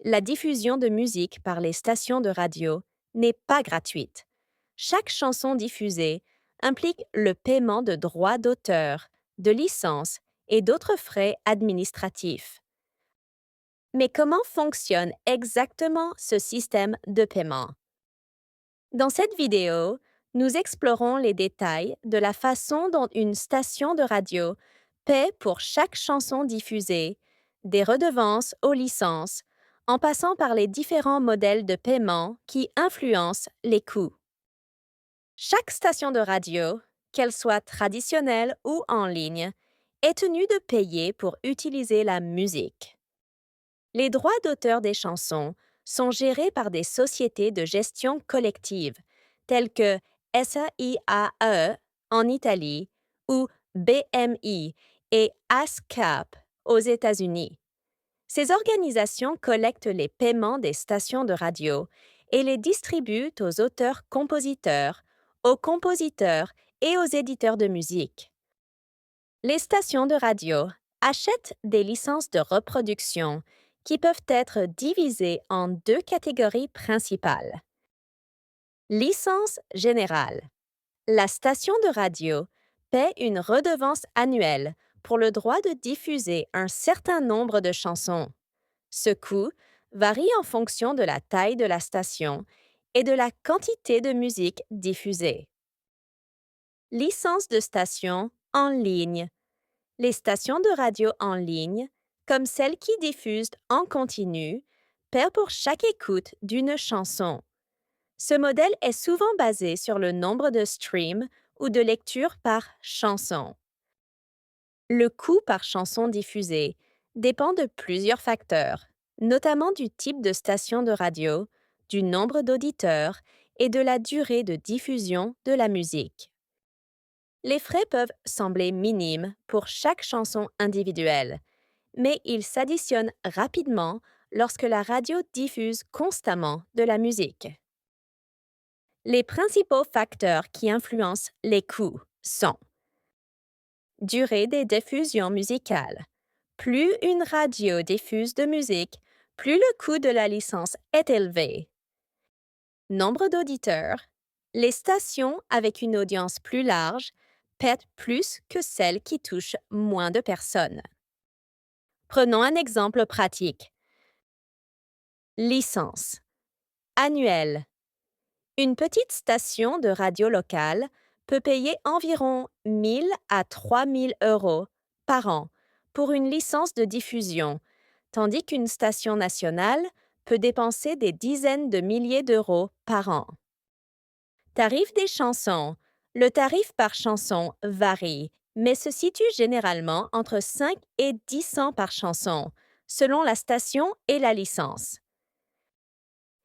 La diffusion de musique par les stations de radio n'est pas gratuite. Chaque chanson diffusée implique le paiement de droits d'auteur, de licences et d'autres frais administratifs. Mais comment fonctionne exactement ce système de paiement? Dans cette vidéo, nous explorons les détails de la façon dont une station de radio paie pour chaque chanson diffusée, des redevances aux licences, en passant par les différents modèles de paiement qui influencent les coûts. Chaque station de radio, qu'elle soit traditionnelle ou en ligne, est tenue de payer pour utiliser la musique. Les droits d'auteur des chansons sont gérés par des sociétés de gestion collective, telles que SAIAE en Italie ou BMI et ASCAP aux États-Unis. Ces organisations collectent les paiements des stations de radio et les distribuent aux auteurs-compositeurs, aux compositeurs et aux éditeurs de musique. Les stations de radio achètent des licences de reproduction qui peuvent être divisées en deux catégories principales. Licence générale. La station de radio paie une redevance annuelle pour le droit de diffuser un certain nombre de chansons. Ce coût varie en fonction de la taille de la station et de la quantité de musique diffusée. Licence de station en ligne. Les stations de radio en ligne, comme celles qui diffusent en continu, paient pour chaque écoute d'une chanson. Ce modèle est souvent basé sur le nombre de streams ou de lectures par chanson. Le coût par chanson diffusée dépend de plusieurs facteurs, notamment du type de station de radio, du nombre d'auditeurs et de la durée de diffusion de la musique. Les frais peuvent sembler minimes pour chaque chanson individuelle, mais ils s'additionnent rapidement lorsque la radio diffuse constamment de la musique. Les principaux facteurs qui influencent les coûts sont durée des diffusions musicales. Plus une radio diffuse de musique, plus le coût de la licence est élevé. Nombre d'auditeurs. Les stations avec une audience plus large paient plus que celles qui touchent moins de personnes. Prenons un exemple pratique. Licence. Annuelle. Une petite station de radio locale peut payer environ 1 000 à 3 000 euros par an pour une licence de diffusion, tandis qu'une station nationale peut dépenser des dizaines de milliers d'euros par an. Tarif des chansons. Le tarif par chanson varie, mais se situe généralement entre 5 et 10 cents par chanson, selon la station et la licence.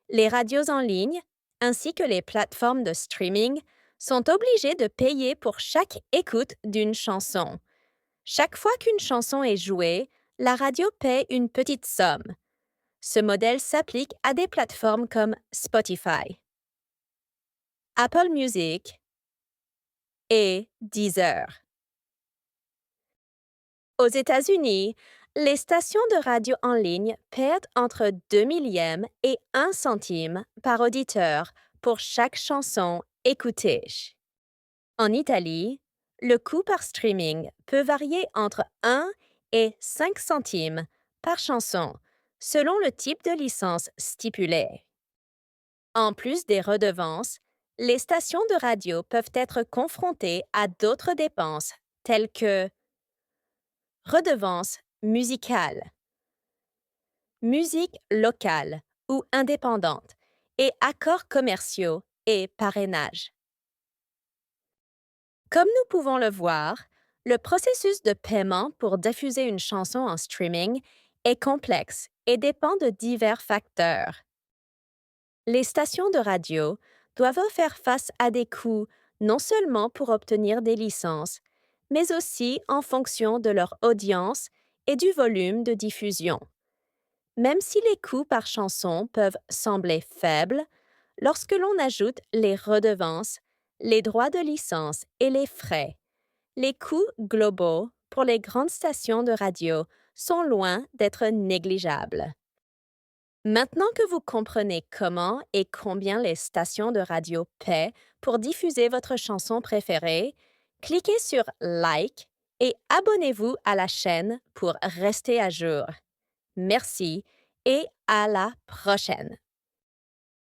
Les radios en ligne, ainsi que les plateformes de streaming, sont obligées de payer pour chaque écoute d'une chanson. Chaque fois qu'une chanson est jouée, la radio paie une petite somme. Ce modèle s'applique à des plateformes comme Spotify, Apple Music et Deezer. Aux États-Unis, les stations de radio en ligne perdent entre 2 millièmes et 1 centime par auditeur pour chaque chanson écoutée. En Italie, le coût par streaming peut varier entre 1 et 5 centimes par chanson, selon le type de licence stipulée. En plus des redevances, les stations de radio peuvent être confrontées à d'autres dépenses telles que redevances musicales, musique locale ou indépendante et accords commerciaux et parrainage. Comme nous pouvons le voir, le processus de paiement pour diffuser une chanson en streaming est complexe et dépend de divers facteurs. Les stations de radio doivent faire face à des coûts non seulement pour obtenir des licences, mais aussi en fonction de leur audience et du volume de diffusion. Même si les coûts par chanson peuvent sembler faibles, lorsque l'on ajoute les redevances, les droits de licence et les frais, les coûts globaux pour les grandes stations de radio sont loin d'être négligeables. Maintenant que vous comprenez comment et combien les stations de radio paient pour diffuser votre chanson préférée, cliquez sur Like et abonnez-vous à la chaîne pour rester à jour. Merci et à la prochaine.